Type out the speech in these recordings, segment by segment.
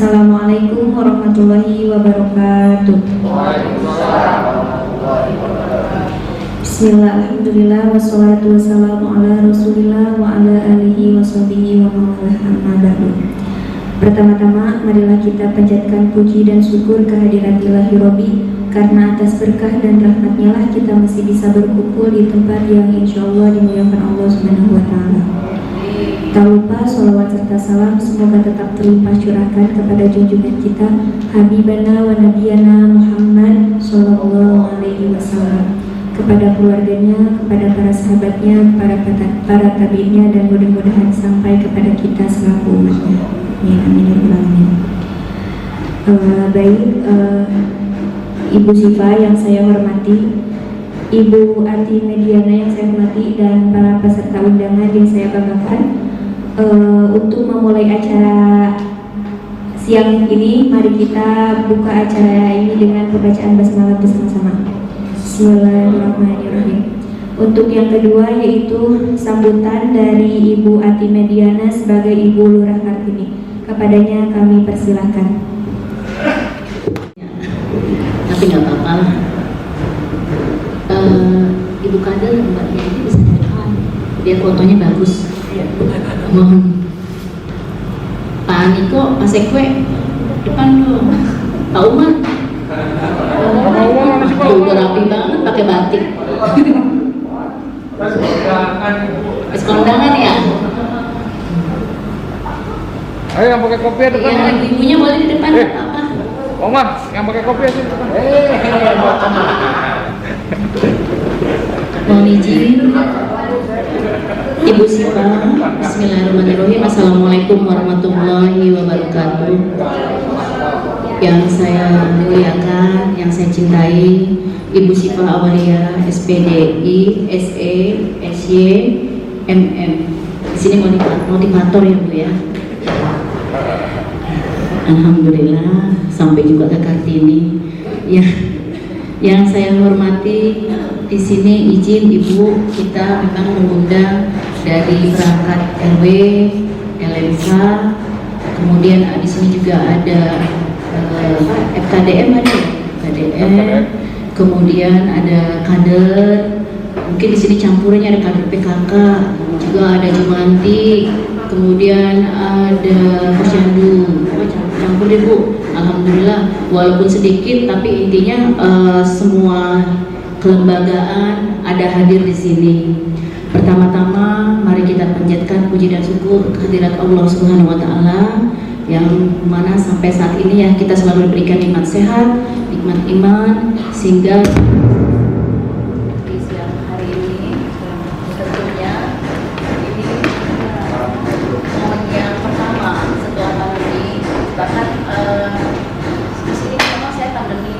Assalamualaikum warahmatullahi wabarakatuh. Bismillah, alhamdulillah, wassalatu wassalamu ala rasulillah wa ala alihi wa sahbihi wa mawalah amma ba'du. Pertama-tama, marilah kita panjatkan puji dan syukur kehadirat ilahi Robbi, karena atas berkah dan rahmatnya lah kita masih bisa berkumpul di tempat yang insya Allah dimuliakan Allah Subhanahu wa Ta'ala. Tak lupa sholawat serta salam semoga tetap terlimpah curahkan kepada junjungan kita Habibana wa Nabiyana Muhammad Sallallahu Alaihi Wasallam, kepada keluarganya, kepada para sahabatnya, para tabi'nya, dan mudah-mudahan sampai kepada kita selaku umatnya. Ya, amin ya rabbal alamin. Baik, Ibu Sifa yang saya hormati, Ibu Ati Mediana yang saya hormati, dan para peserta undangan yang saya banggakan. Untuk memulai acara siang ini, mari kita buka acara ini dengan pembacaan basmalah bersama-sama. Bismillahirrahmanirrahim. Untuk yang kedua yaitu sambutan dari Ibu Ati Mediana sebagai Ibu Lurah Kartini. Kepadanya kami persilahkan. Tapi nggak apa-apa lah. Ibu Kader, Mbak Yenti bisa di depan. Dia fotonya bagus. Mohon Pak Niko, Pak Sekwe depan dong. Pak Umar udah rapi banget pakai batik. Pas kondangan ya. Ayo yang pakai kopi depan. Yang ibunya boleh di depan apa? Omar, yang pakai kopi aja depan. Mohon izin Ibu Sifa. Bismillahirrahmanirrahim. Assalamualaikum warahmatullahi wabarakatuh. Yang saya muliakan, yang saya cintai, Ibu Sifa Awalia, SPDI, SE, SY, MM. Di sini motivator ya Bu ya. Alhamdulillah sampai juga ke Kartini. Ya, yang saya hormati, di sini izin Ibu, kita memang mengundang dari perangkat RW, LMK, kemudian di sini juga ada FKDM, kemudian ada kader, mungkin di sini campurnya ada kader PKK, juga ada Jumanti, kemudian ada Posyandu, campur deh Bu. Alhamdulillah, walaupun sedikit tapi intinya semua kelembagaan ada hadir di sini. Pertama-tama mari kita panjatkan puji dan syukur kehadirat Allah Subhanahu wa Ta'ala, yang mana sampai saat ini ya kita selalu diberikan nikmat sehat, nikmat iman, sehingga di siang hari ini tentunya ini momen yang pertama setelah pandemi. Bahkan di sini memang saya pandemi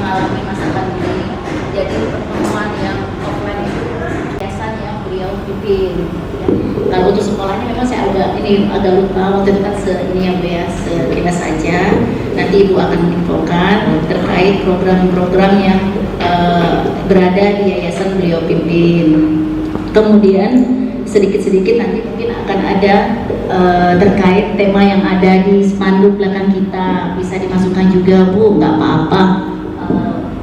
mengalami masa pandemi, jadi pertemuan yang offline itu biasanya yang beliau pimpin. Nah untuk sekolahnya memang saya agak lupa waktu itu kan ini yang sekilas saja. Nanti Ibu akan menginfokan terkait program-program yang berada di yayasan beliau pimpin. Kemudian sedikit-sedikit nanti mungkin akan ada terkait tema yang ada di spanduk belakang kita, bisa dimasukkan juga Bu, nggak apa-apa.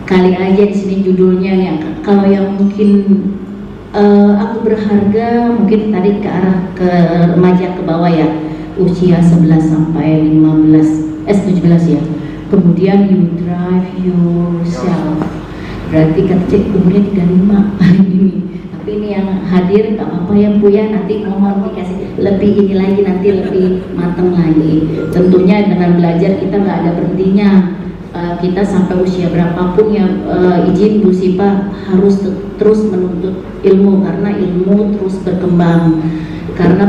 Kali aja di sini judulnya ya. Kalau yang mungkin aku berharga, mungkin tadi ke arah ke remaja ke bawah ya, usia 11 sampai 17 ya. Kemudian you drive yourself, berarti kata cek umurnya 35 hari ini. Tapi ini yang hadir gak apa-apa ya Bu ya, nanti mohon dikasih lebih ini lagi, nanti lebih matang lagi. Tentunya dengan belajar kita nggak ada berhentinya. Kita sampai usia berapapun ya, izin Bu Sifa harus terus menuntut ilmu, karena ilmu terus berkembang. Karena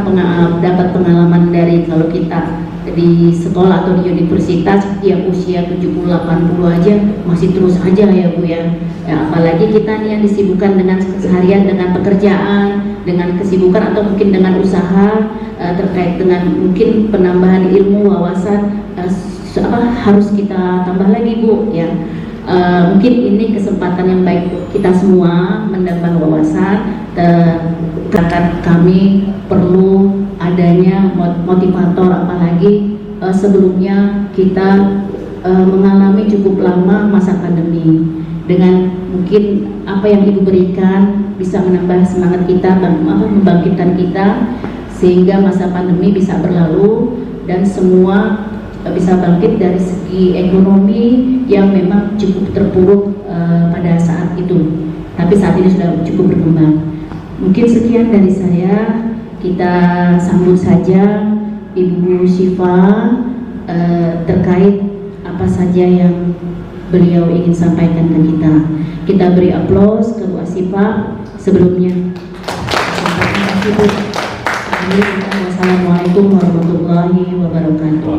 dapat pengalaman dari kalau kita di sekolah atau di universitas yang usia 70-80 aja masih terus aja ya Bu ya. Apalagi kita nih yang disibukkan dengan keseharian, dengan pekerjaan, dengan kesibukan atau mungkin dengan usaha terkait dengan mungkin penambahan ilmu, wawasan, harus kita tambah lagi Bu ya. Mungkin ini kesempatan yang baik untuk kita semua menambah wawasan. Karena kami perlu adanya motivator, apalagi sebelumnya kita mengalami cukup lama masa pandemi. Dengan mungkin apa yang Ibu berikan bisa menambah semangat kita, membangkitkan kita sehingga masa pandemi bisa berlalu dan semua bisa bangkit dari segi ekonomi yang memang cukup terpuruk pada saat itu. Tapi saat ini sudah cukup berkembang. Mungkin sekian dari saya. Kita sambut saja Ibu Syifa terkait apa saja yang beliau ingin sampaikan ke kita. Kita beri aplaus ke Bu Asyifa sebelumnya. Wassalamualaikum warahmatullahi wabarakatuh.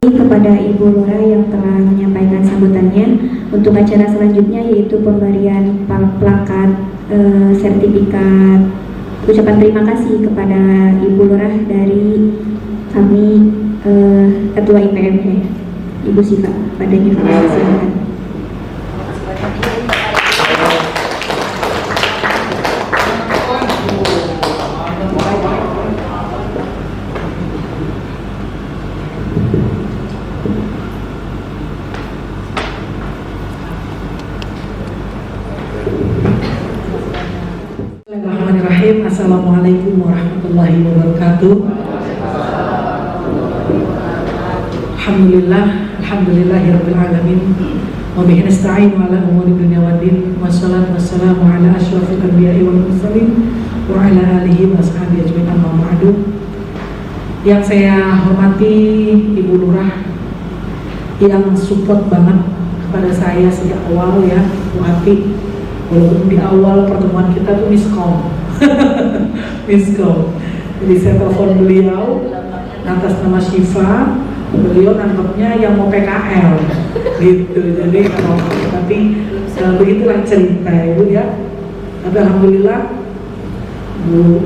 Kepada Ibu Lura yang telah menyampaikan sambutannya. Untuk acara selanjutnya yaitu pemberian plakat sertifikat ucapan terima kasih kepada Ibu Lurah dari kami Ketua IPMK Ibu Syifa. Padanya kami silakan. Assalamualaikum warahmatullahi wabarakatuh. Alhamdulillahirabbil alamin. Wa bihi nasta'inu ala umuri dunya waddin. Wassalatu wassalamu ala asyrofil anbiya'i wal mursalin wa ala alihi wa ashabihi ajmain, amma ba'du. Yang saya hormati Ibu Lurah yang support banget kepada saya sejak awal ya, Bu Ati. Walaupun di awal pertemuan kita tuh miskom. Jadi saya telepon beliau atas nama Syifa, beliau nangkepnya yang mau PKL gitu. Jadi kalau tapi begitulah cerita Ibu ya. Tapi alhamdulillah Bu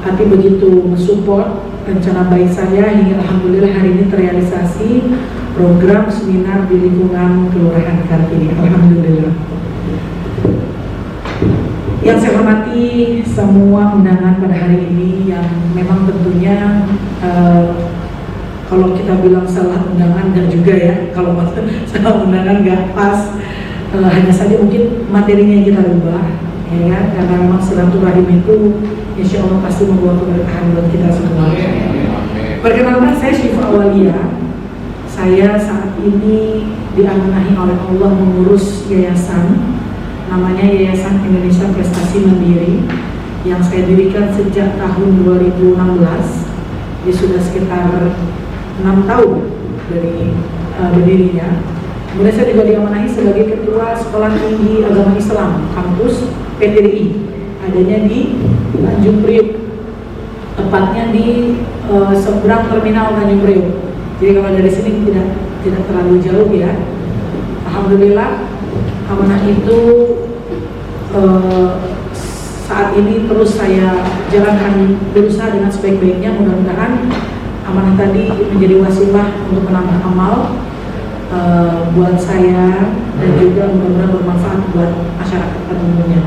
Ati begitu mensupport rencana baik saya hingga alhamdulillah hari ini terrealisasi program seminar di lingkungan Kelurahan Kartini. Alhamdulillah. Yang saya hormati semua undangan pada hari ini yang memang tentunya kalau kita bilang salah undangan enggak juga ya, kalau salah undangan enggak pas, hanya saja mungkin materinya yang kita rubah ya kan, karena memang silaturahim itu insya Allah pasti membawa keberkahan buat kita semua. Perkenalkan, saya Syifa Awalia. Saya saat ini diamanahi oleh Allah mengurus yayasan namanya Yayasan Indonesia Prestasi Mandiri yang saya dirikan sejak tahun 2016. Jadi sudah sekitar 6 tahun dari berdirinya. Kemudian saya juga diamanahi sebagai Ketua Sekolah Tinggi Agama Islam kampus PTRI, adanya di Tanjung Priok, tepatnya di seberang terminal Tanjung Priok. Jadi kalau dari sini tidak terlalu jauh ya. Alhamdulillah amanah itu saat ini terus saya jalankan, berusaha dengan sebaik-baiknya. Mudah-mudahan amanah tadi menjadi wasilah untuk menambah amal buat saya dan juga mudah-mudahan bermanfaat buat masyarakat pada umumnya.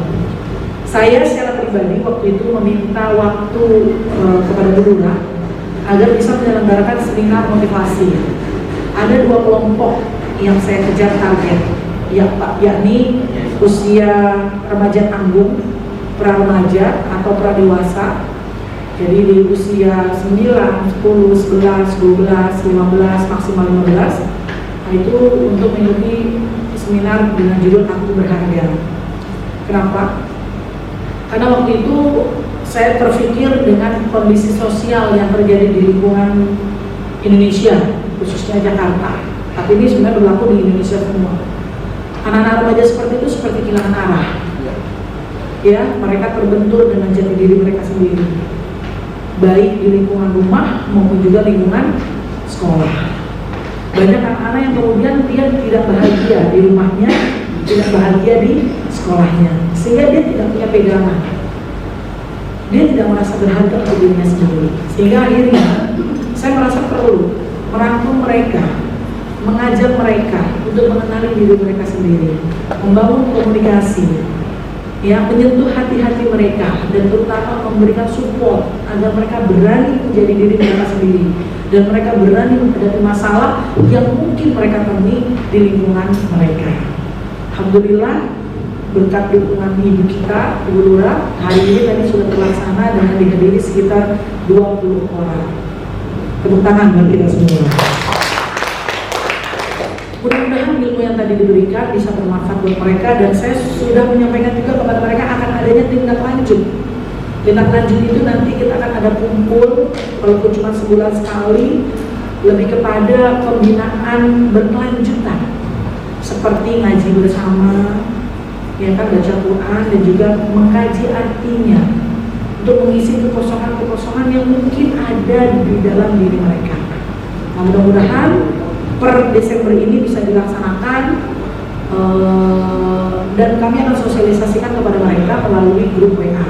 Saya secara pribadi waktu itu meminta waktu kepada Bu Lurah agar bisa menyelenggarakan seminar motivasi. Ada 2 kelompok yang saya kejar target, yakni usia remaja tanggung, pra-remaja atau pra-dewasa. Jadi di usia 9, 10, 11, 12, 15, maksimal 15. Nah, itu untuk mengikuti seminar dengan judul Aku Berharga. Kenapa? Karena waktu itu saya terpikir dengan kondisi sosial yang terjadi di lingkungan Indonesia, khususnya Jakarta. Tapi ini sebenarnya berlaku di Indonesia semua. Anak-anak remaja seperti itu seperti kehilangan arah. Ya, mereka terbentur dengan jati diri mereka sendiri, baik di lingkungan rumah maupun juga lingkungan sekolah. Banyak anak-anak yang kemudian dia tidak bahagia di rumahnya, tidak bahagia di sekolahnya, sehingga dia tidak punya pegangan. Dia tidak merasa berharga untuk dirinya sendiri. Sehingga akhirnya saya merasa perlu merangkum mereka, mengajak mereka untuk mengenali diri mereka sendiri, membangun komunikasi, ya, menyentuh hati-hati mereka dan terutama memberikan support agar mereka berani menjadi diri mereka sendiri dan mereka berani menghadapi masalah yang mungkin mereka temui di lingkungan mereka. Alhamdulillah berkat dukungan ibu kita, Ibu Lurah, hari ini tadi sudah terlaksana dengan dihadiri sekitar 20 orang. Tepuk tangan buat kita semua. Mudah-mudahan ilmu yang tadi diberikan bisa bermanfaat buat mereka dan saya sudah menyampaikan juga kepada mereka akan adanya tindak lanjut. Tindak lanjut itu nanti kita akan ada kumpul, walaupun cuma sebulan sekali, lebih kepada pembinaan berkelanjutan seperti ngaji bersama, ya kan, baca Quran dan juga mengkaji artinya untuk mengisi kekosongan-kekosongan yang mungkin ada di dalam diri mereka. Nah, mudah-mudahan per Desember ini bisa dilaksanakan dan kami akan sosialisasikan kepada mereka melalui grup WA.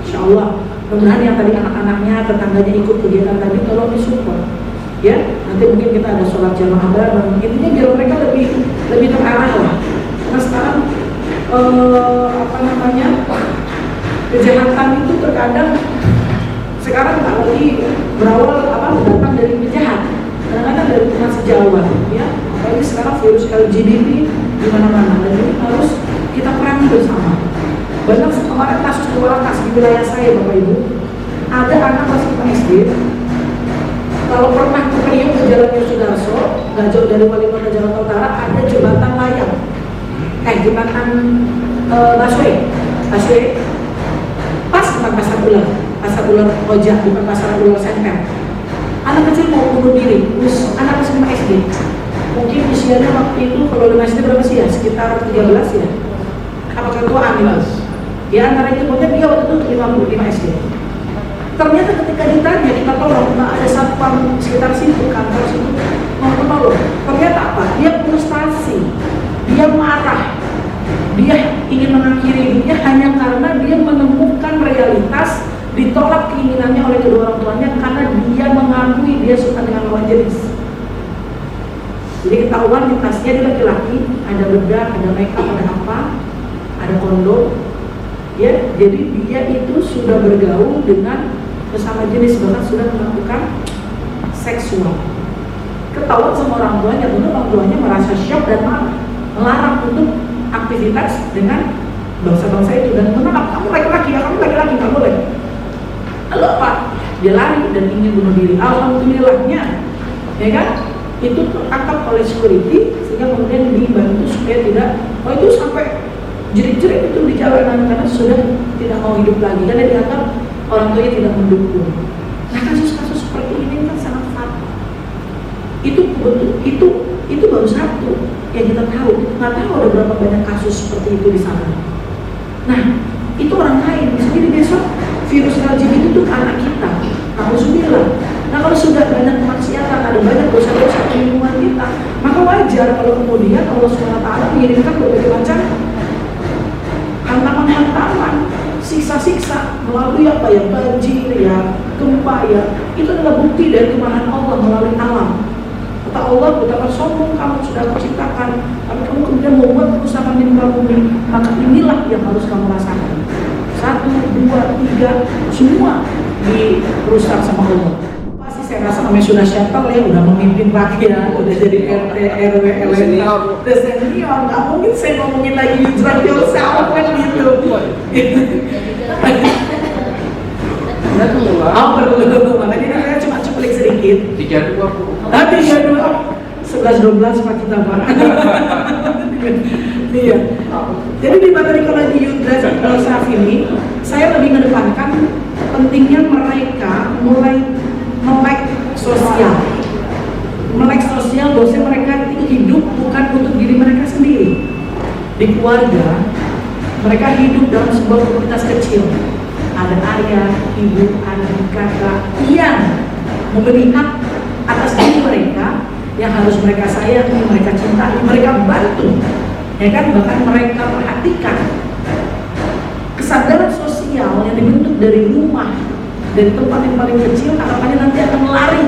Insya Allah, mudah-mudahan yang tadi anak-anaknya, tetangganya ikut kegiatan tadi tolong disupport. Ya, nanti mungkin kita ada sholat jamaah bareng. Intinya biar mereka lebih terarah lah. Karena sekarang kejahatan itu terkadang sekarang nggak lagi berawal datang dari penjahat, kadang-kadang dari teman sejawat, ya. Apalagi sekarang virus LGBT di mana-mana dan ini harus kita perangi bersama. Banyak kemarin kasus kewalahan di wilayah saya, Bapak Ibu, ada anak masih SD. Kalau pernah ke Priok ke Jalan Yosudarso, nggak jauh dari Wali Kota Jakarta Utara, ada jembatan layang, jembatan busway, pas depan pasar ular Ojak, bukan pasar ular Senter. Anak kecil mau bunuh diri, anak kecil SD, mungkin usianya waktu itu kalau di SD berapa sih ya? Sekitar 13 ya? Apa ketuaan nih Mas? Ya antara itu, pokoknya dia waktu itu 55 SD. Ternyata ketika ditanya, kita tolong, ada satpam sekitar situ, kantor situ, mau tolong. Ternyata apa? Dia frustasi, dia marah, dia ingin mengakhiri hidupnya hanya karena dia menemukan realitas ditolak keinginannya oleh kedua orang tuanya karena dia mengakui dia suka dengan lawan jenis. Jadi ketahuan di tasnya dia laki-laki, ada bedak, ada makeup, ada apa, ada kondom. Ya, jadi dia itu sudah bergaul dengan bersama jenis, bahkan sudah melakukan seksual. Ketahuan sama orang tuanya, tentu orang tuanya merasa shock dan marah, melarang untuk aktivitas dengan bangsa-bangsa itu dan menolak, kamu laki-laki, nggak boleh. Lalu apa? Dia lari dan ingin bunuh diri. Alhamdulillahnya, ya kan, itu tertangkap oleh security sehingga kemudian dibantu supaya tidak, itu sampai jerit-jerit itu di jalanan karena sudah tidak mau hidup lagi karena dianggap orang tuanya tidak mendukung. Nah, kasus-kasus seperti ini kan sangat fatal. Itu baru satu yang kita tahu. Nggak tahu ada berapa banyak kasus seperti itu di sana. Nah, itu orang lain. Jadi besok virus LGBT itu anak kita. Alhamdulillah. Nah, kalau sudah banyak kemaksiatan, ada banyak dosa-dosa di lingkungan kita, maka wajar kalau kemudian Allah SWT mengirimkan berbagai macam hantaman-hantaman, siksa-siksa melalui apa ya, banjir ya, gempa ya. Itu adalah bukti dari kemarahan Allah melalui alam. Kata Allah, betapa sombong kamu sudah menciptakan, tapi kamu kemudian membuat kerusakan di muka bumi. Maka inilah yang harus kamu rasakan. 1, 2, 3, semua dirusak sama Allah. Pasti saya rasa namanya sudah settle ya, udah memimpin rakyat, udah jadi RT, RW, LNR, udah senior, nggak mungkin saya ngomongin lagi hijrah yourself kan gitu. Makanya saya cuma cuplik sedikit. 32 11-12 Pak kita Pak. Iya. Jadi di materi Kolaji Yudras Filsaf ini saya lebih mengedepankan pentingnya mereka mulai melek sosial. Melek sosial bahwasanya mereka itu hidup bukan untuk diri mereka sendiri. Di keluarga mereka hidup dalam sebuah komunitas kecil. Ada ayah, ibu, adik, kakak yang memberi hak atas diri mereka yang harus mereka sayangi, mereka cintai, mereka bantu, ya kan, bahkan mereka perhatikan. Kesadaran sosial yang dibentuk dari rumah, dari tempat yang paling kecil, harapannya nanti akan lari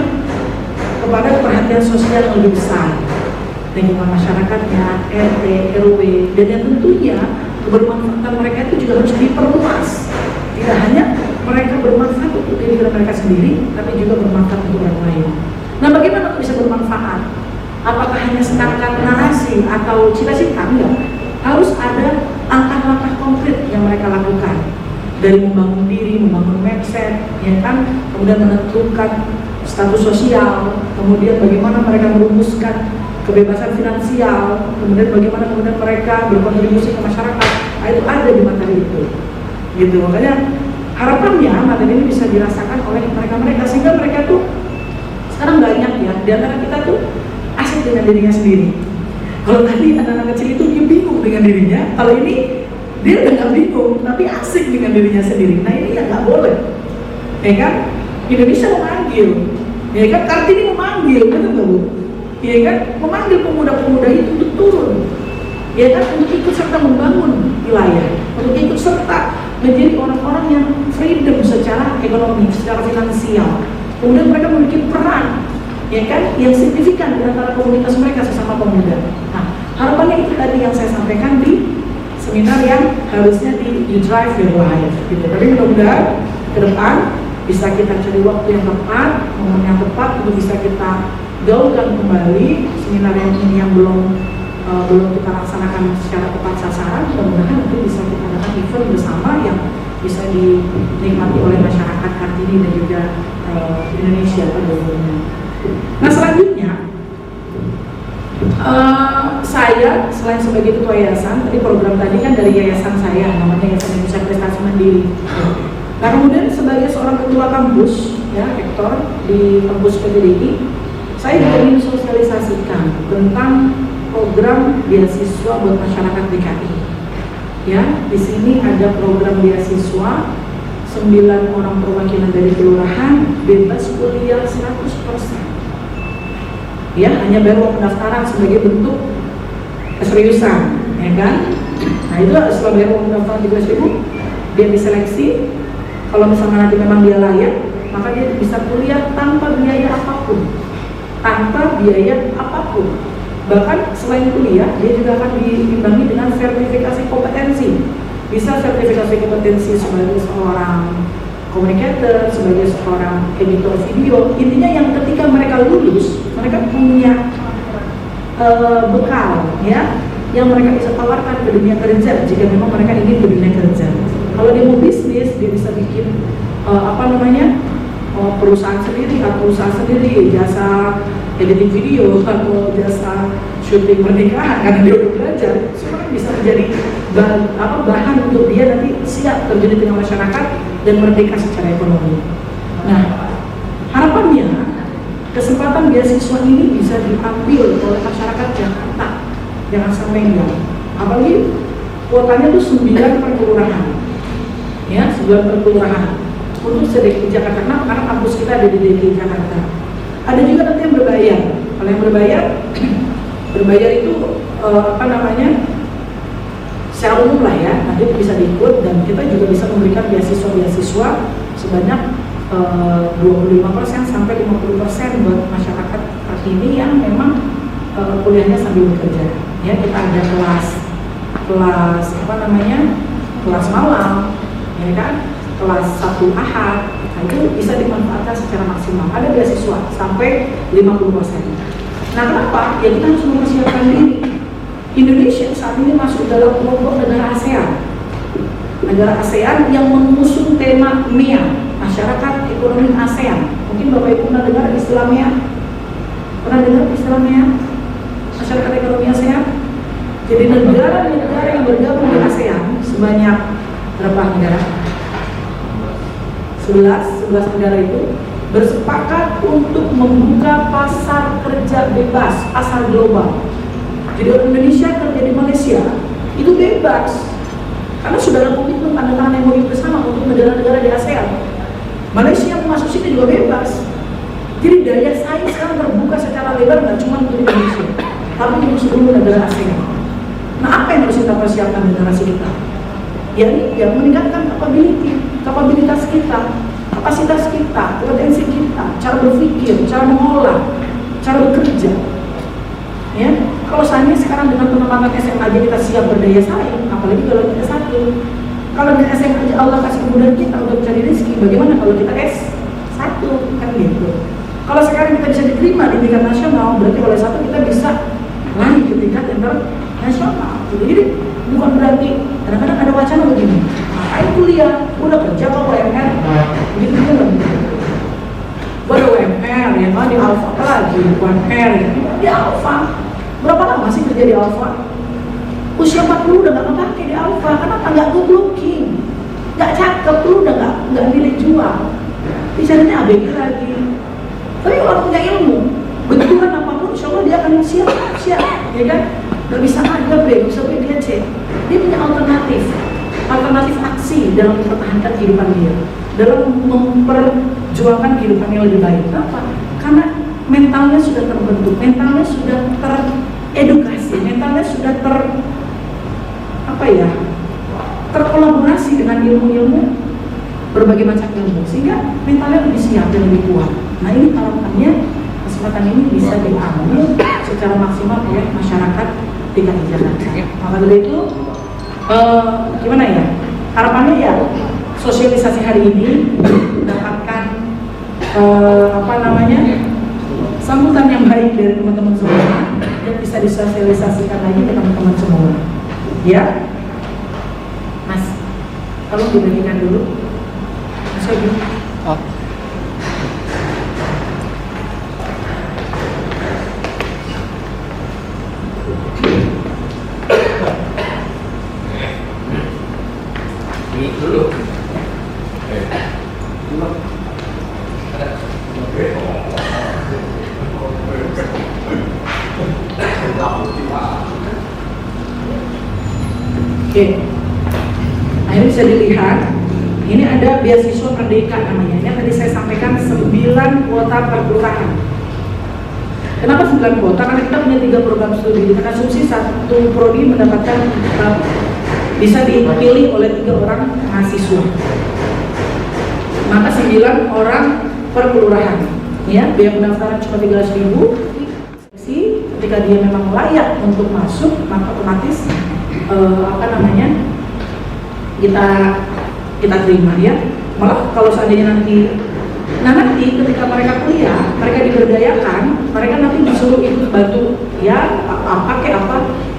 kepada perhatian sosial yang lebih besar, lingkungan masyarakatnya, RT, RW, dan yang tentunya kebermanfaatan mereka itu juga harus diperluas. Tidak hanya mereka bermanfaat untuk diri mereka sendiri, tapi juga bermanfaat untuk orang lain. Nah, bagaimana untuk bisa bermanfaat? Apakah hanya setakat narasi atau cita-cita? Enggak. Harus ada langkah-langkah konkret yang mereka lakukan. Dari membangun diri, membangun mindset, ya kan? Kemudian menentukan status sosial, kemudian bagaimana mereka merumuskan kebebasan finansial, kemudian bagaimana mereka berkontribusi ke masyarakat. Nah, itu ada di materi itu. Gitu. Makanya harapannya materi ini bisa dirasakan oleh mereka-mereka, sehingga mereka tuh sekarang banyak ya di antara kita tuh asik dengan dirinya sendiri. Kalau tadi anak-anak kecil itu dia bingung dengan dirinya, kalau ini dia udah nggak bingung tapi asik dengan dirinya sendiri. Nah, ini yang nggak boleh, ya kan? Indonesia memanggil, ya kan? Kartini memanggil, betul nggak Bu? Ya kan? Memanggil pemuda-pemuda itu untuk turun, ya kan? Untuk ikut serta membangun wilayah, untuk ikut serta menjadi orang-orang yang freedom secara ekonomi, secara finansial. Kemudian mereka memiliki peran, ya kan, yang signifikan di antara komunitas mereka sesama pemuda. Nah, harapannya itu tadi yang saya sampaikan di seminar yang harusnya di You Drive Your Life, gitu. Tapi mudah-mudahan ke depan bisa kita cari waktu yang tepat, momen yang tepat untuk bisa kita gaungkan kembali seminar yang ini yang belum kita laksanakan secara tepat sasaran. Mudah-mudahan nanti bisa kita adakan event bersama yang bisa dinikmati oleh masyarakat Kartini dan juga Indonesia pada umumnya. Nah, selanjutnya saya selain sebagai ketua yayasan, tadi program tadi kan dari yayasan saya, namanya Yayasan Indonesia Prestasi Mandiri. Nah, kemudian sebagai seorang ketua kampus, ya, rektor di kampus PTDI, saya juga ingin sosialisasikan tentang program beasiswa buat masyarakat DKI. Ya, di sini ada program beasiswa 9 orang perwakilan dari kelurahan bebas kuliah 100%. Ya, hanya bayar uang pendaftaran sebagai bentuk keseriusan, ya kan? Nah, itu setelah bayar uang pendaftaran 13.000, dia diseleksi. Kalau misalnya nanti memang dia layak, maka dia bisa kuliah tanpa biaya apapun, Bahkan selain kuliah, dia juga akan diimbangi dengan sertifikasi kompetensi. Bisa sertifikasi kompetensi sebagai seorang communicator, sebagai seorang editor video. Intinya yang ketika mereka lulus, mereka punya bekal, ya, yang mereka bisa tawarkan ke dunia kerja jika memang mereka ingin ke dunia kerja. Kalau dia mau bisnis, dia bisa bikin perusahaan sendiri atau usaha sendiri, jasa editing video atau jasa syuting pernikahan karena dia udah belajar, sebenarnya bisa menjadi bahan untuk dia nanti siap terjun di tengah masyarakat dan merdeka secara ekonomi. Nah, harapannya kesempatan beasiswa ini bisa diambil oleh masyarakat Jakarta, jangan sampai enggak. Apalagi kuotanya tuh 9 per kelurahan, ya, 9 per kelurahan untuk sedikit Jakarta. Kenapa? Karena kampus kita ada di DKI Jakarta. Ada juga nanti yang berbayar. Kalau yang berbayar itu secara umum lah ya, nanti bisa diikut dan kita juga bisa memberikan beasiswa sebanyak 25% sampai 50% buat masyarakat ini yang memang kuliahnya sambil bekerja. Ya, kita ada kelas malam, ya kan, kelas 1 Ahad. Nah, itu bisa dimanfaatkan secara maksimal. Ada beasiswa sampai 50%. Nah, kenapa? Ya, kita harus mempersiapkan diri. Indonesia saat ini masuk dalam kelompok negara ASEAN. Negara ASEAN yang mengusung tema MEA, Masyarakat Ekonomi ASEAN. Mungkin Bapak Ibu pernah dengar istilah MEA? Pernah dengar istilah MEA? Masyarakat Ekonomi ASEAN? Jadi negara-negara yang bergabung di ASEAN sebanyak berapa negara? 11 negara itu bersepakat untuk membuka pasar kerja bebas, pasar global. Jadi orang Indonesia kerja di Malaysia itu bebas, karena sudah ada komitmen tanda tangan MOU bersama untuk negara-negara di ASEAN. Malaysia mau masuk sini juga bebas. Jadi daya saing sekarang terbuka secara lebar, nggak cuma untuk Indonesia, tapi untuk seluruh negara ASEAN. Nah, apa yang harus kita persiapkan generasi kita? Ya, meningkatkan kapabilitas kita, kapasitas kita, kompetensi kita, cara berpikir, cara mengolah, cara bekerja. Ya, kalau seandainya sekarang dengan pengembangan SMA aja kita siap berdaya saing, apalagi apalagi kalau kita S1. Kalau di SMA aja Allah kasih kemudahan kita untuk cari rezeki, bagaimana kalau kita S1 kan gitu. Kalau sekarang kita bisa diterima di tingkat nasional, berarti oleh S1 kita bisa naik ke tingkat internasional. Jadi bukan berarti kadang-kadang ada wacana begini, ngapain kuliah, udah kerja kok UMR, begitu kan? Gue ada UMR ya, di Alfa apa lagi, UMR ya, di Alfa. Berapa lama sih kerja di Alfa? Usia 40 udah gak kepake di Alfa, kenapa? Gak good looking, gak cakep, lu udah gak nilai jual, bicaranya ABG lagi. Tapi kalau punya ilmu, betulan apapun, insya Allah dia akan siap, ya kan? Gak bisa A, gak B, gak bisa B, dia C. Dia punya alternatif aksi dalam mempertahankan kehidupan dia, dalam memperjuangkan kehidupan yang lebih baik. Kenapa? Karena mentalnya sudah terbentuk, mentalnya sudah teredukasi, mentalnya sudah terkolaborasi dengan ilmu-ilmu, berbagai macam ilmu, sehingga mentalnya lebih siap dan lebih kuat. Nah ini harapannya kesempatan ini bisa diambil secara maksimal oleh masyarakat DKI Jakarta. Maka dari itu gimana ya, harapannya ya sosialisasi hari ini mendapatkan sambutan yang baik dari teman-teman semua dan bisa disosialisasikan lagi ke teman-teman semua. Ya, Mas, tolong dibagikan dulu. Mas Yogi. Oh. Oke, nah ini bisa dilihat, ini ada beasiswa merdeka namanya. Ini tadi saya sampaikan 9 kuota per kelurahan. Kenapa 9 kuota? Karena kita punya 3 program studi. Dengan asumsi 1 prodi mendapatkan bisa dipilih oleh 3 orang mahasiswa. Maka 9 orang per kelurahan. Ya, biaya pendaftaran cuma 300.000. Ketika dia memang layak untuk masuk, maka otomatis kita terima ya. Malah kalau seandainya nanti ketika mereka kuliah, mereka diberdayakan, mereka nanti disuruh ikut bantu ya pakai apa,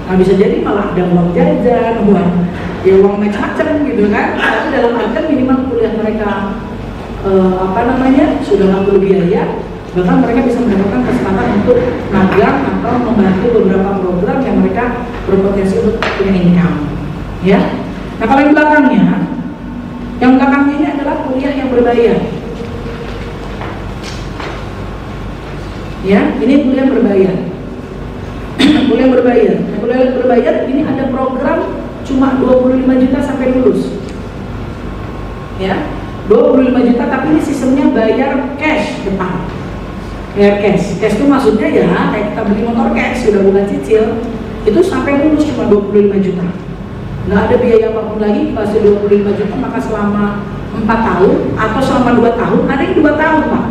nah bisa jadi malah ada uang jajan, uang macam-macam gitu kan. Tapi dalam artian minimal kuliah mereka sudah nggak perlu biaya, bahkan mereka bisa mendapatkan kesempatan untuk magang atau membantu beberapa program yang mereka berpotensi untuk punya income ya. Nah kalau yang belakangnya ini adalah kuliah yang berbayar ya, ini kuliah berbayar. Kuliah berbayar ini ada program cuma 25 juta sampai lulus ya, 25 juta, tapi ini sistemnya bayar cash depan. Cash itu maksudnya ya kayak kita beli motor cash, sudah bukan cicil, itu sampai lulus cuma 25 juta. Nggak ada biaya apapun lagi, pasti 25 juta, maka selama 4 tahun atau selama 2 tahun, ada yang 2 tahun Pak.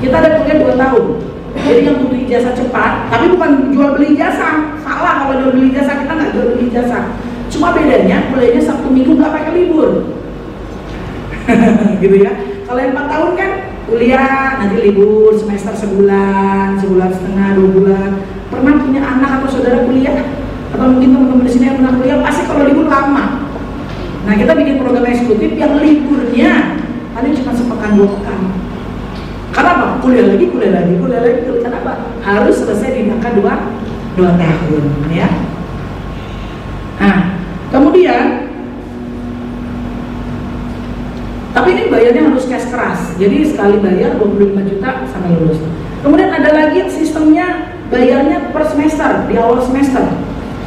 Kita ada kuliah 2 tahun. Jadi yang butuh ijazah cepat, tapi bukan jual beli ijazah. Salah kalau jual beli ijazah, kita nggak jual beli ijazah. Cuma bedanya kuliahnya Sabtu Minggu nggak pakai libur. Gitu ya. Kalau yang 4 tahun kan kuliah nanti libur semester sebulan setengah, 2 bulan. Pernah punya anak atau saudara kuliah, atau mungkin teman-teman di sini yang pernah kuliah, pasti kalau libur lama. Nah kita bikin program eksekutif yang liburnya paling cuma sepekan 2 pekan. Karena apa? Kuliah lagi. Kenapa? Harus selesai di angka 2 tahun ya. Nah kemudian, tapi ini bayarnya harus cash keras, jadi sekali bayar 25 juta sampai lulus. Kemudian ada lagi yang sistemnya bayarnya per semester, di awal semester.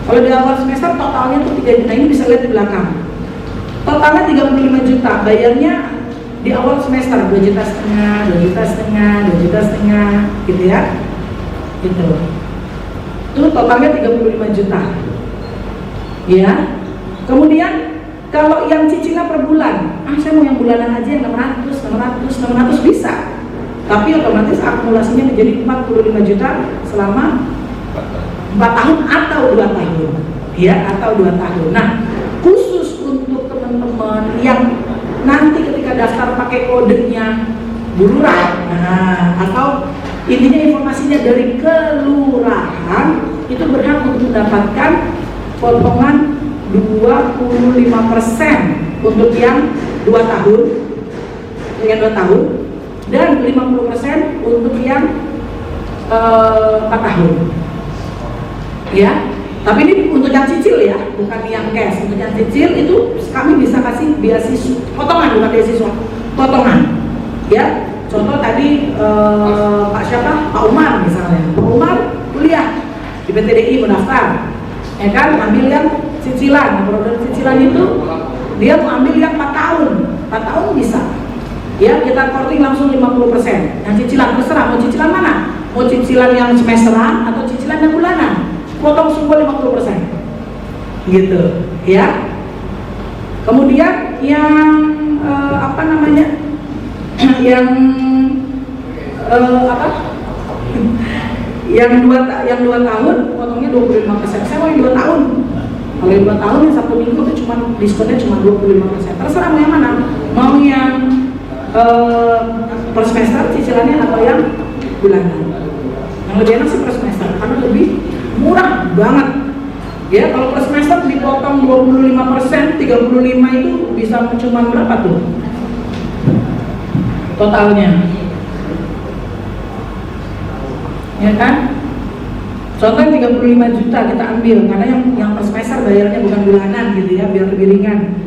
Kalau di awal semester totalnya tuh 3 juta, ini bisa lihat di belakang. Totalnya 35 juta, bayarnya di awal semester 2,5 juta, 2,5 juta, gitu ya. Gitu. Itu totalnya 35 juta. Ya. Kemudian kalau yang cicilan per bulan, saya mau yang bulanan aja yang 600 bisa. Tapi otomatis akumulasinya menjadi 45 juta selama 4 tahun atau 2 tahun. Ya, atau 2 tahun. Nah, kodenya Bu Lurah. Nah, atau intinya informasinya dari kelurahan itu berhak untuk mendapatkan potongan 25% untuk yang 2 tahun, dan 50% untuk yang 4 tahun. Ya, tapi ini untuk yang cicil ya, bukan yang cash. Untuk yang cicil itu kami bisa kasih beasiswa, potongan, bukan beasiswa, potongan. Ya, contoh tadi Pak Umar misalnya. Pak Umar kuliah di PTDI mendaftar, ya kan, ambil yang cicilan. Nah, program cicilan itu dia mau ambil yang 4 tahun, 4 tahun bisa. Ya, kita korting langsung 50%. Yang cicilan terserah mau cicilan mana, mau cicilan yang semesteran atau cicilan yang bulanan. Potong semua 50%, gitu, ya. Kemudian yang yang yang 2 tahun potongnya 25%. Saya mau yang 2 tahun. Kalau yang 2 tahun yang 1 minggu itu cuma diskonnya cuma 25%. Terserah mau yang mana, mau yang per semester cicilannya atau yang bulanan. Yang lebih enak sih per semester karena lebih murah banget. Ya, kalau per semester dipotong 25%, 35 itu bisa cuma berapa tuh totalnya? Ya kan? Contoh 35 juta kita ambil karena yang per semester bayarnya bukan bulanan gitu ya, biar lebih ringan.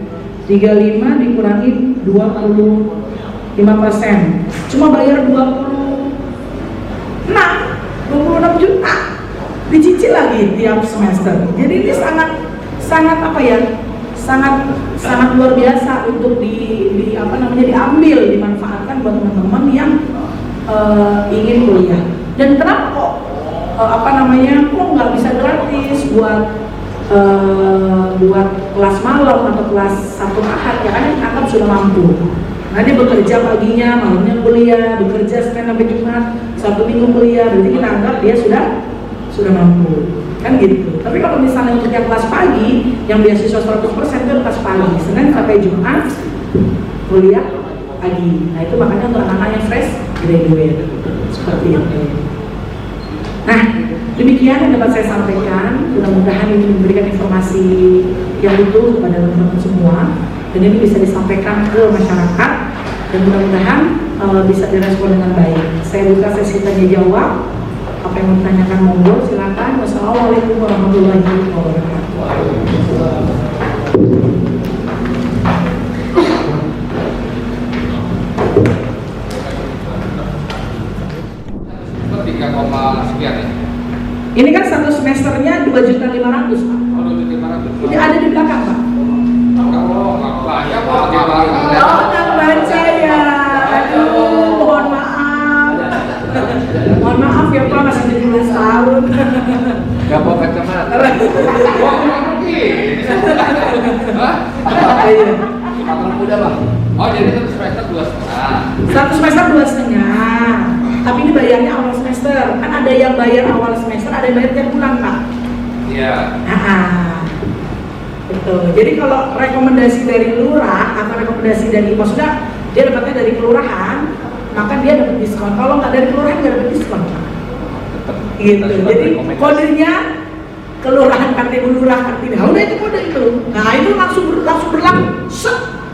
35 dikurangi 25%, cuma bayar 26 juta. Dicicil lagi tiap semester. Jadi ini sangat luar biasa untuk diambil, dimanfaatkan buat teman-teman yang ingin kuliah. Dan kenapa kok kok nggak bisa gratis buat kelas malam atau kelas Sabtu Ahad, ya kan anggap sudah mampu. Nah, dia bekerja paginya, malamnya kuliah, bekerja Senin sampai Jumat, Sabtu Minggu kuliah, berarti kita anggap dia sudah mampu, kan gitu. Tapi kalau misalnya untuk yang kelas pagi, yang beasiswa 100% itu kelas pagi, Senin sampai Jumat kuliah pagi. Nah, itu makanya untuk anak-anak yang fresh graduate seperti itu. Nah, demikian yang dapat saya sampaikan. Mudah-mudahan ini memberikan informasi yang utuh kepada teman-teman semua, dan ini bisa disampaikan ke masyarakat, dan mudah-mudahan bisa direspon dengan baik. Saya buka sesi tanya jawab. Apa yang mau ditanyakan monggo silakan. Wassalamualaikum warahmatullahi wabarakatuh. Tiga koma sekian ya. Ini kan satu semesternya 2.500.000 Pak. Oh, 2.500.000. Ini ada di belakang Pak. Oh, nggak banyak Pak. Oh, nggak baca ya. Aduh, mohon maaf. Mohon maaf ya Pak, masih 17 tahun. Gak bawa kacamata. Wah, mungkin. Hah? Iya. Anak muda Pak. Oh, jadi satu semester 2,5. Satu semester 2,5. Tapi ini bayarnya awal semester. Kan ada yang bayar awal semester, ada yang bayar tiap bulan Pak. Iya. Betul. Jadi kalau rekomendasi dari lurah atau rekomendasi dari maksudnya dia dapatnya dari kelurahan, maka dia dapat diskon. Kalau nggak dari kelurahan nggak dapat diskon. Gitu. Jadi kodenya kelurahan kartu lurah kartu. Nah, udah itu kode itu. Nah, itu langsung berlaku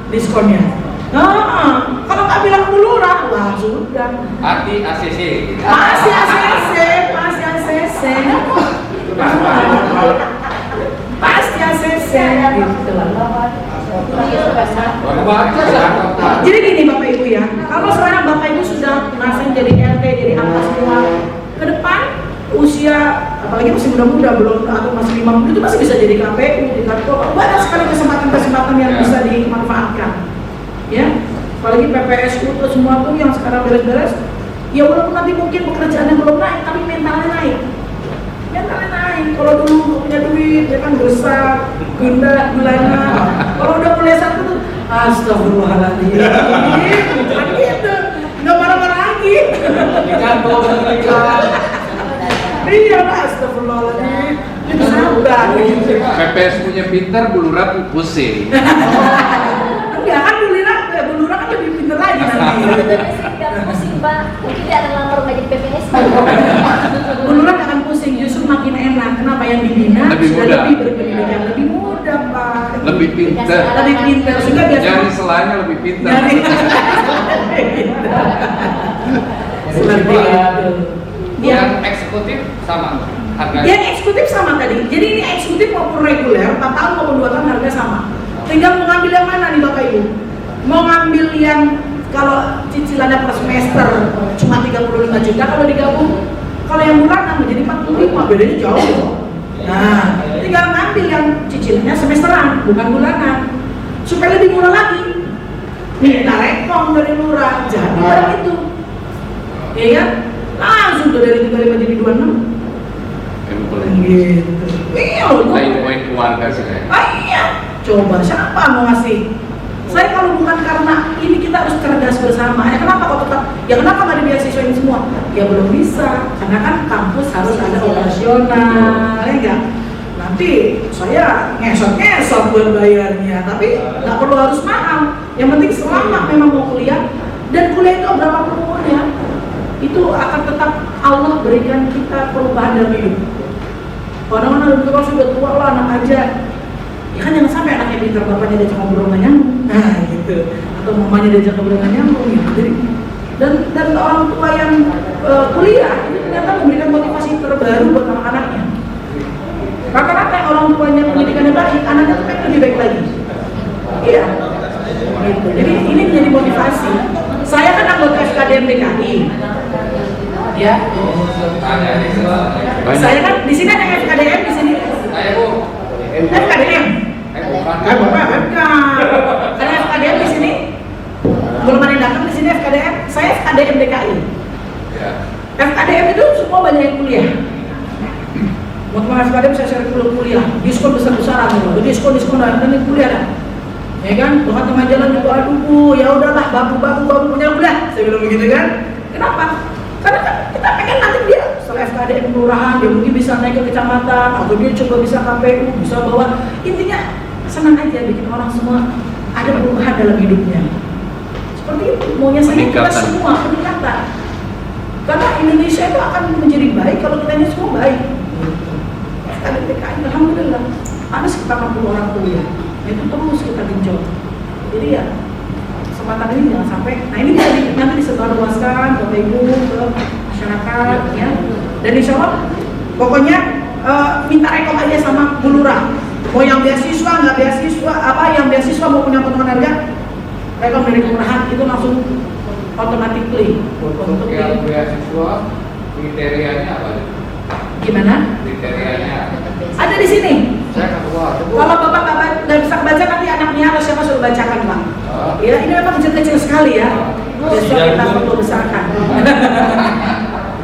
diskonnya. Nah, kalau nggak bilang lurah, langsung udah. Arti ACC. Masih ACC. Pasti ACC. Gitu. Jadi gini Bapak Ibu ya, kalau sekarang Bapak Ibu sudah merasa jadi RT, jadi apa semua, ke depan usia apalagi masih muda-muda belum atau masih 50 itu masih bisa jadi KPU, di kartu. Banyak sekali kesempatan-kesempatan yang bisa dimanfaatkan. Ya, apalagi PPSU itu semua tuh yang sekarang beres-beres. Ya walaupun nanti mungkin pekerjaannya belum naik, tapi mentalnya naik. Kalau dulu punya duit, dia kan besar, gulanya. Kalau udah mulai satu tuh, astagfirullahaladzim. Kan gitu, nggak marah-marah lagi. Iya, astagfirullahaladzim. Itu sabar. PPS punya pintar, Bu Lurah pusing. Enggak kan Bu Lurah kan lebih pintar lagi. Tidak pusing Pak, mungkin dia akan lamar nggak jadi PPS. Beneran akan pusing, justru makin enak. Kenapa? Yang dibina Lebih sudah muda. lebih berpendidikan, lebih mudah Pak. Lebih pintar. Lebih pintar, sehingga biasa Nyari selanya lebih pintar. Nyari. Seperti itu. Yang eksekutif sama harganya. Yang eksekutif sama tadi. Jadi ini eksekutif maupun reguler, 4 tahun maupun 2 tahun harga sama. Tinggal mau ngambil yang mana nih Bapak Ibu? Mau ngambil yang kalau cicilannya per semester cuma 35 juta, kalau digabung, kalau yang bulanan menjadi 45, bedanya jauh loh. Nah, tinggal ngambil yang cicilannya semesteran, bukan bulanan, supaya lebih murah lagi. Minta rekom dari lurah, jadi barang itu. Iya kan? Langsung tuh dari 35 jadi 26. Gitu. Iya loh. Poin keluarga sih kayak. Iya. Coba siapa mau ngasih? Saya kalau bukan karena ini kita harus cerdas bersama. Ya kenapa kok tetap? Ya kenapa nggak dibeasiswain semua? Ya belum bisa, karena kan kampus harus ada operasional, ya enggak? Nanti saya ngesot buat bayarnya, tapi nggak perlu harus mahal. Yang penting selama memang mau kuliah, dan kuliah itu berapa umurnya, itu akan tetap Allah berikan kita perubahan dalam hidup. Kadang-kadang kalau sudah tua lah anak aja, ya kan jangan sampai anaknya pintar, bapaknya diajak ngobrol nggak nyambung, nah gitu, atau mamanya diajak ngobrol nggak nyambung, ya. Jadi dan orang tua yang kuliah itu ternyata memberikan motivasi terbaru buat anak-anaknya. Rata-rata orang tuanya pendidikannya baik, anaknya tuh pengen lebih baik lagi. Iya, gitu. Jadi ini menjadi motivasi. Saya kan anggota FKDM DKI, ya. Saya kan di sini ada FKDM di sini. FKDM. Bukan. Ada FKDM di sini. Belum ada yang datang di sini FKDM. Saya FKDM DKI. FKDM itu semua banyak yang kuliah. Mau FKDM saya share kuliah. Diskon besar-besaran loh. Diskon dan kuliah dah. Ya kan? Tuhan teman jalan itu aduh, ya udahlah babu punya kuliah. Saya bilang begitu kan. Kenapa? Karena kan kita pengen nanti dia setelah FKDM kelurahan, dia mungkin bisa naik ke kecamatan, atau dia coba bisa KPU, bisa bawa. Intinya senang aja bikin orang semua ada perubahan dalam hidupnya. Seperti itu, maunya saya kita semua peningkatan. Karena Indonesia itu akan menjadi baik kalau kita ini semua baik. FKDM DKI, alhamdulillah, ada sekitar 60 orang kuliah. Itu terus kita genjot. Jadi ya kesempatan ini jangan sampai. Nah ini bisa nanti disebarluaskan Bapak Ibu ke masyarakat, ya. Dan insya Allah pokoknya minta rekom aja sama Bu Lurah. Mau yang beasiswa nggak beasiswa, yang beasiswa mau punya potongan harga, rekom dari kelurahan itu langsung automatically. Untuk yang beasiswa kriterianya apa? Gimana? Kriterianya ada di sini. saya keluar. Kalau Bapak nggak bisa baca, nanti anaknya atau siapa suruh bacakan Pak. Ya ini memang kecil-kecil sekali ya. Besok kita perlu besarkan.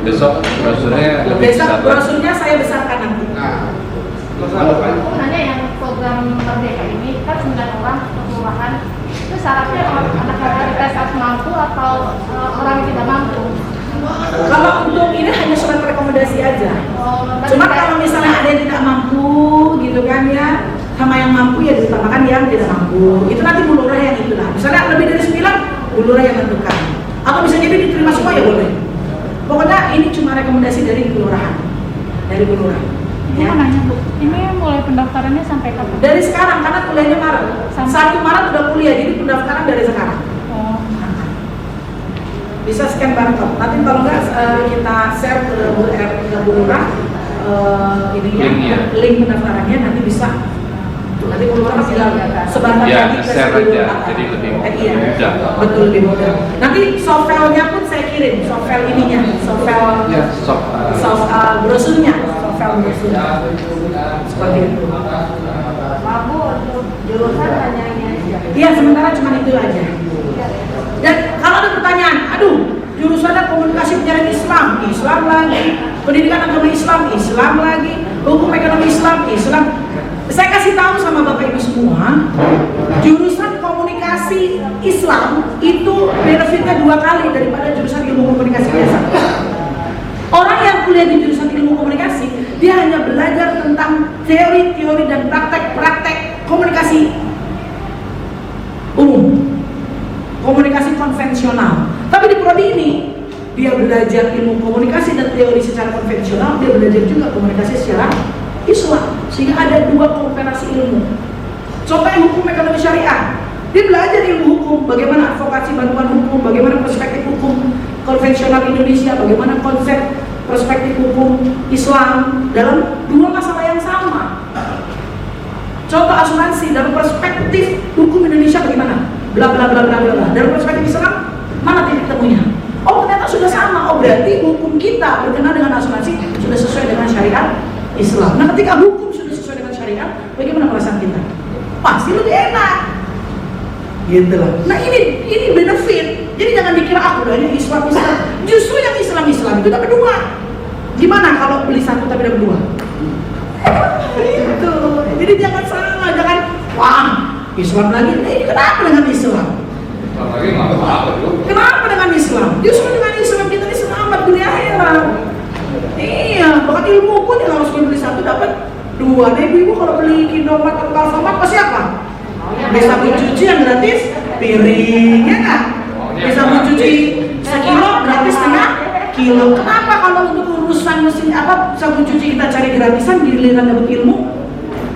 Besok brosurnya lebih Besok besar. brosurnya saya besarkan nanti. Sebenarnya yang program Merdeka ini kan 9 orang kelurahan, itu syaratnya anak-anak tes mampu atau orang yang tidak mampu. Kalau untuk ini hanya surat rekomendasi aja. Cuma kalau misalnya ada yang tidak mampu gitu kan ya, sama yang mampu ya diutamakan yang tidak mampu. Itu nanti Bu Lurah yang itu lah. Misalnya lebih dari 9, Bu Lurah yang menentukan. Atau bisa jadi diterima semua ya boleh. Pokoknya ini cuma rekomendasi dari kelurahan, dari Bu Lurah. Ini mau nanya Bu, ini mulai pendaftarannya sampai kapan? Dari sekarang karena kuliahnya Maret. 1 Maret udah kuliah, jadi pendaftaran dari sekarang. Bisa scan barcode. Nanti kalau nggak kita share ke Bu Lurah link pendaftarannya, nanti bisa. Nanti Bu Lurah bilang sebarkan Ya, lagi ke share seluruh aja, kata. jadi lebih Iya, mudah. betul lebih mudah. Nanti softfile-nya pun saya kirim, softfile ininya, softfile Ya, brosurnya, softfile brosurnya. Seperti itu. Mampu untuk jurusan hanya ini aja. Iya, sementara cuma itu aja. Dan kalau ada pertanyaan, aduh, jurusannya komunikasi penyiaran Islam lagi, pendidikan agama Islam lagi, hukum ekonomi Islam. Saya kasih tahu sama Bapak Ibu semua, jurusan komunikasi Islam itu benefitnya 2 kali daripada jurusan ilmu komunikasi biasa. Orang yang kuliah di jurusan ilmu komunikasi, dia hanya belajar tentang teori dan praktek komunikasi umum. komunikasi konvensional. Tapi di prodi ini dia belajar ilmu komunikasi dan teori secara konvensional, dia belajar juga komunikasi secara Islam, sehingga ada dua kooperasi ilmu. Contohnya hukum ekonomi syariah, dia belajar ilmu hukum, bagaimana advokasi bantuan hukum, bagaimana perspektif hukum konvensional Indonesia, bagaimana konsep perspektif hukum Islam dalam dua masalah yang sama. Contoh asuransi dalam perspektif hukum Indonesia bagaimana? Bla bla bla bla bla. Dalam perspektif Islam mana titik temunya? Oh ternyata sudah sama. Oh berarti hukum kita berkenaan dengan asuransi sudah sesuai dengan syariat Islam. Nah ketika hukum sudah sesuai dengan syariat, bagaimana perasaan kita? Pasti lebih enak. Gitu lah. Nah ini benefit. Jadi jangan dikira aku hanya Islam. Justru yang Islam itu dapat dua. Gimana kalau beli satu tapi dapat dua? Itu. Jadi jangan salah, jangan wah Islam lagi. Ini kenapa dengan Islam? Lagi nggak apa-apa dulu. Kenapa dengan Islam? Justru dengan Islam kita ini selamat dunia akhirat. Iya, bahkan ilmu pun yang harus beli satu dapat dua. Nah ibu kalau beli Indomaret atau Alfamart pasti apa? Beli sabun cuci yang gratis piring, ya kan? Beli sabun cuci sekilo gratis setengah kilo. Kenapa kalau untuk urusan mesin apa sabun cuci kita cari gratisan, giliran dapat ilmu?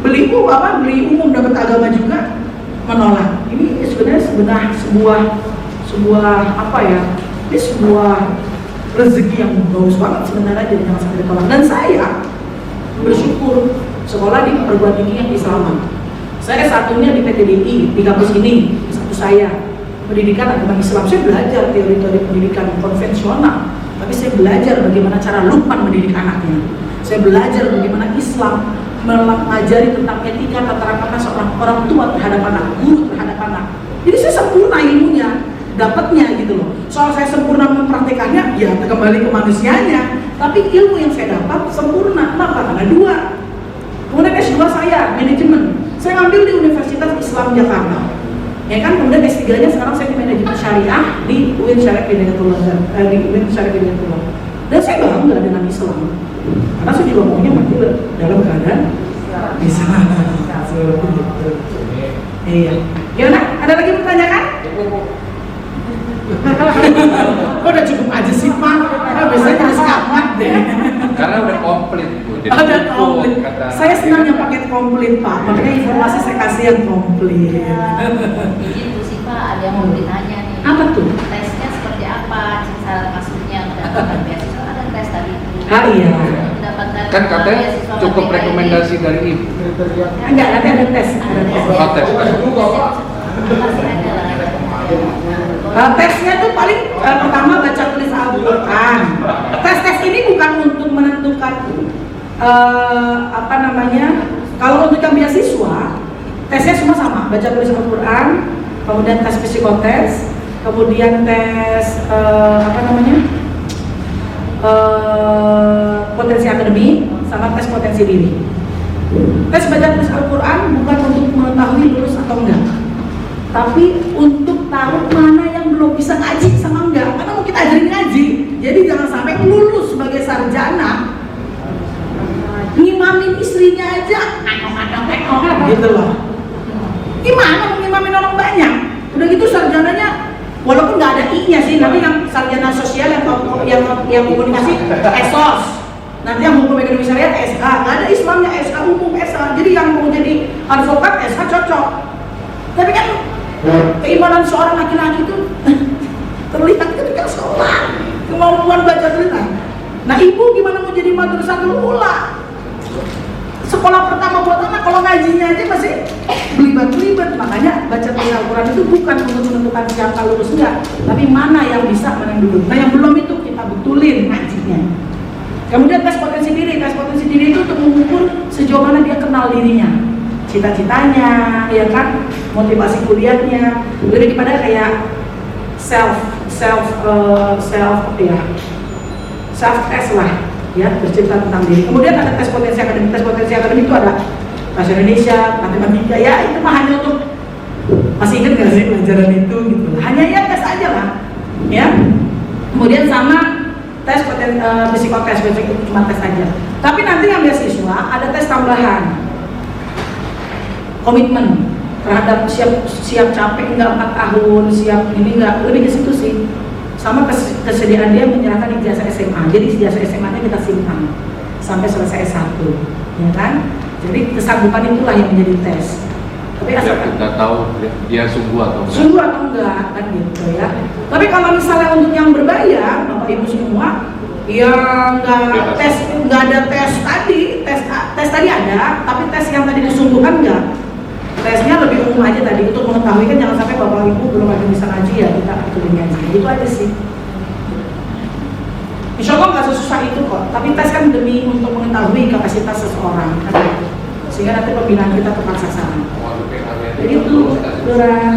Beli umum dapat agama juga menolak. Ini sebenarnya sebuah apa ya? Ini sebuah rezeki yang bagus banget sebenarnya, jadi jangan sampai ditolak. Dan saya bersyukur sekolah di perguruan tinggi yang Islaman. Saya satunya di PTDI, di kampus ini, satu saya pendidikan agama Islam. Saya belajar teori-teori pendidikan konvensional, tapi saya belajar bagaimana cara Luqman mendidik anaknya. Saya belajar bagaimana Islam mengajari tentang etika tata krama seorang orang tua terhadap anak, guru terhadap anak. Jadi saya sempurna ilmunya, dapatnya gitu loh. Soal saya sempurna mempraktekannya, ya kembali ke manusianya. Tapi ilmu yang saya dapat sempurna. Kenapa? Karena dua. Kemudian S2 saya manajemen. Saya ngambil di Universitas Islam Jakarta. Ya kan, kemudian S3-nya sekarang saya di manajemen syariah di UIN Syarif Hidayatullah. Dan saya bangga dengan Islam. Karena saya juga maunya mati dalam keadaan Islam. Iya. Gimana? Ada lagi pertanyaan kan? Kok udah cukup aja sih Pak? Biasanya harus kapan deh. Karena udah komplit Bu. Jadi Udah komplit. kata Saya senang yang paket komplit Pak. Makanya informasi saya kasih yang komplit. Jadi Bu Siva ada yang mau ditanya nih. Apa tuh? Tesnya seperti apa? Syarat masuknya mendapatkan beasiswa, ada tes tadi. Ah iya. Mendapatkan kan katanya beasiswa cukup materi rekomendasi dari Ibu. Enggak, nanti ada tes. Ada tes. Oh, tes. Pasti ada lah. Tesnya tuh paling pertama baca tulis Al-Quran. Tes ini bukan untuk menentukan apa namanya. Kalau untuk yang beasiswa, tesnya semua sama. Baca tulis Al-Quran, kemudian tes psikotes, kemudian tes apa namanya potensi akademik, sama tes potensi diri. Tes baca tulis Al-Quran bukan untuk mengetahui lulus atau enggak, tapi untuk tahu mana yang belum bisa ngaji sama enggak. Karena mau kita ajarin ngaji, jadi jangan sampai lulus sebagai sarjana ngimamin istrinya aja gitu loh. Gimana ngimamin orang banyak? Udah gitu sarjananya walaupun nggak ada I-nya sih, nanti yang sarjana sosial yang komunikasi ESOS, nanti yang hukum ekonomi syariah SH, nggak ada Islamnya SH umum SH. Jadi yang mau jadi advokat SH cocok. Tapi kan keimanan seorang laki-laki itu terlihat ketika sholat, kemampuan baca tulisan. Nah ibu gimana mau jadi madrasatul ula? Sekolah pertama buat anak kalau ngajinya aja masih belibet-belibet. Makanya baca tulis Al-Quran itu bukan untuk menentukan siapa lulus enggak, tapi mana yang bisa, mana yang belum. Nah yang belum itu kita betulin ngajinya. Kemudian tes potensi diri. Tes potensi diri itu untuk mengukur sejauh mana dia kenal dirinya, cita-citanya, ya kan, motivasi kuliahnya. Lebih kepada kayak self test lah, ya, bercerita tentang diri. Kemudian ada tes potensi akademik. Tes potensi akademik itu ada bahasa Indonesia, matematika, ya itu mah hanya untuk, masih ingat nggak sih pelajaran itu gitu. Hanya ya tes aja lah, ya. Kemudian sama tes psikotes, itu cuma tes aja. Tapi nanti yang beasiswa ada tes tambahan, komitmen. terhadap siap capek nggak 4 tahun, siap ini nggak, lebih ke situ sih. Sama kesediaan dia menyerahkan ijazah SMA. Jadi ijazah SMA-nya kita simpan sampai selesai S1, ya kan? Jadi kesanggupan itulah yang menjadi tes. Tapi asal kita tahu dia sungguh atau enggak. sungguh atau enggak kan gitu ya. Tapi kalau misalnya untuk yang berbayar, Bapak Ibu semua, ya nggak tes, nggak ada tes tadi, tes tadi ada, tapi tes yang tadi disungguhkan enggak. Tesnya lebih umum aja tadi untuk mengetahui kan, jangan sampai Bapak Ibu belum ada bisa ngaji ya kita betulin aja. Itu aja sih. Insya Allah nggak sesusah itu kok. Tapi tes kan demi untuk mengetahui kapasitas seseorang kan gitu. Sehingga nanti pembinaan kita tepat sasaran. Jadi itu Lurah.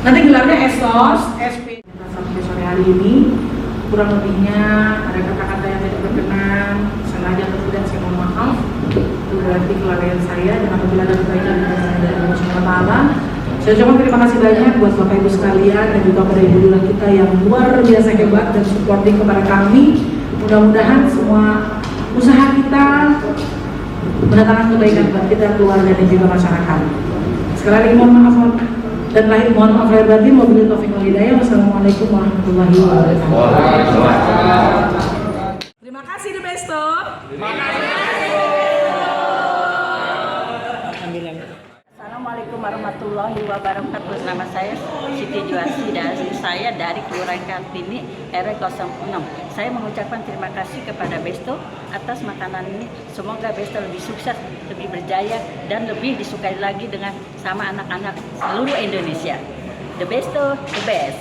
Nanti gelarnya ESOS, SP. Sampai sore hari ini kurang lebihnya ada kata-kata yang tidak berkenan, sengaja atau tidak saya mohon maaf. Itu berarti kelalaian saya, dan apabila ada kebaikan dari Allah Subhanahu wa Ta'ala. Saya ucapkan terima kasih banyak buat Bapak Ibu sekalian dan juga pada Ibu Lurah kita yang luar biasa hebat dan supporting kepada kami. Mudah-mudahan semua usaha kita mendatangkan kebaikan buat kita, keluarga dan juga masyarakat. Sekali lagi mohon maaf dan mohon maaf lahir batin, wabillahi taufiq wal hidayah. Wassalamualaikum warahmatullahi wabarakatuh. Terima kasih The Besto. Assalamualaikum warahmatullahi wabarakatuh. Nama saya Siti Juwasi dan saya dari Kelurahan Kartini RW 06. Saya mengucapkan terima kasih kepada Besto atas makanan ini. Semoga Besto lebih sukses, lebih berjaya dan lebih disukai lagi dengan sama anak-anak seluruh Indonesia. The Besto, the best.